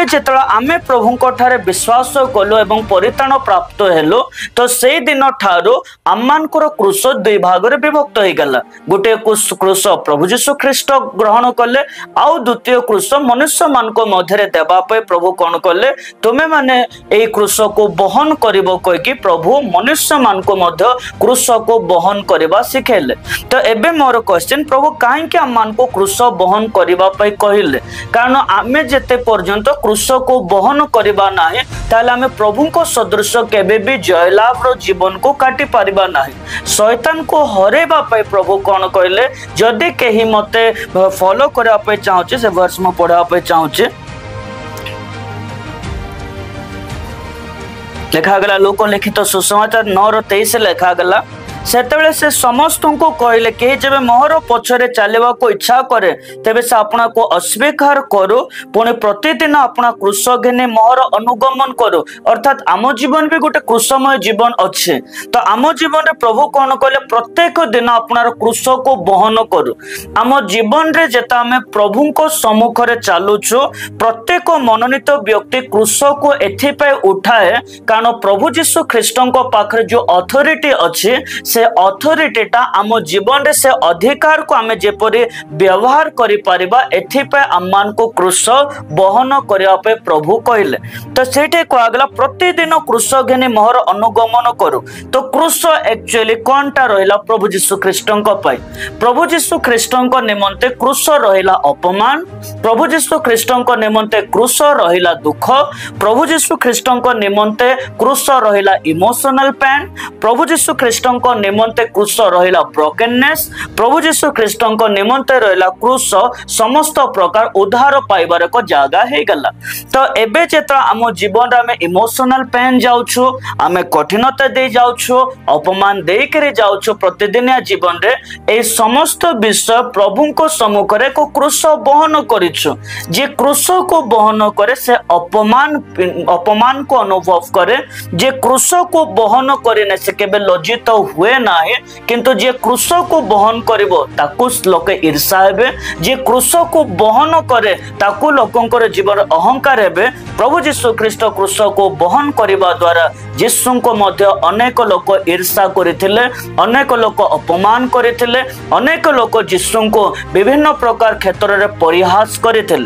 जिते आमे प्रभु ठारे विश्वास कलु एवं परित्राण प्राप्त हेलु तो से दिन ठारू आममानकर क्रूस दुई भाग में विभक्त हो गला। गोटे क्रूस प्रभु जीशु ख्रीस्ट ग्रहण कले आउ द्वितीय क्रूस मनुष्य मान मध्य देवाई प्रभु कौन कले तुमे माने ए क्रूस को बहन करिवो कहि प्रभु मनुष्य मान को क्रूस को बहन करवा सिखेले। तो एबे मोर क्वेश्चन प्रभु कहीं आम को क्रूस बहन करने कहले कारण आमे जेते पर्यंत क्रूस को बहन करवा ना ताले आमे प्रभु को सदृश केबे भी जयलाभ जीवन को काटी पारिबा ना। शैतान को हरेबा प्रभु कौन कहले जदि कहीं मते फॉलो करने चाहूचे से वर्ष में पढ़ापे चाहूचे लिखागला लोक लिखित सुसमाचार 9:23 लिखागला सेतेबेले से समस्त को कहले कि जब मोहर पछरे चलवा को इच्छा करे तेबे से अपना को अस्वीकार करो पुणे प्रतिदिन अपना क्रूस घिनी मोहर अनुगमन करो। अर्थात आम जीवन भी गोटे क्रूसमय जीवन अच्छे तो आम जीवन में प्रभु कौन कहले प्रत्येक दिन अपनार क्रूस को बहन करू। आम जीवन रे जेता आमे प्रभु को सम्मुख रे चालुछु प्रत्येक मनोनीत व्यक्ति क्रूस को एथिपाई उठाए कारण प्रभु जीशु ख्रीस्ट पाखरे जो अथॉरिटी अच्छे से अथॉरिटीटा आम जीवन रे से अधिकार को आमे जेपरि व्यवहार करि परिबा एथिपे आमान को क्रूस बहन करिया पे प्रभु कहले। तो सेठे कहगला प्रतिदिन क्रूस घिनी मोहर अनुगमन करू। तो क्रूस एक्चुअली कोनटा रहिला प्रभु जीशु ख्रीष्टଙ୍କ पई प्रभु जीशु ख्रीष्टଙ୍କ निमंते क्रूस रहिला अपमान प्रभु जीशु ख्रीष्टଙ୍କ निमंते क्रूस रहिला दुख प्रभु जीशु ख्रीष्टଙ୍କ निमंते क्रूस रहिला इमोशनल पेन प्रभु जीशु ख्रीष्टଙ୍କ निमंते क्रूस रहिला ब्रोकननेस प्रभु जीशु ख्रीष्टଙ୍କ निमंते रहिला क्रूस समस्त प्रकार उद्धार पाइबार एक जगह हे गला। तो एबे जेता आम जीवन रे आमे इमोशनल पेन जाउछु आमे कठिनता दे जाउछु अपमान दे करे जाउछु प्रतिदिन जीवन रे ए समस्त विषय प्रभु को सम्मुख रे को क्रूस बहन करिछु। जे क्रूस को बहन करे से अपमान को अनुभव करे जे क्रूस को बहन करे न से केबे लज्जित हुए ना किंतु जे क्रूस को बहन करिवो ताकू लोके ईर्षा हेबे जे क्रूस को बहन करे ताकू लोकंकर जीवन अहंकार हेबे। प्रभु जीशु ख्रीस्ट क्रूस को बहन करिवा द्वारा जीशु को मध्य अनेक लोक ईर्षा करथिले अनेक लोक अपमान करथिले अनेक लोक जीशु को विभिन्न प्रकार क्षेत्र रे परिहास करथिले।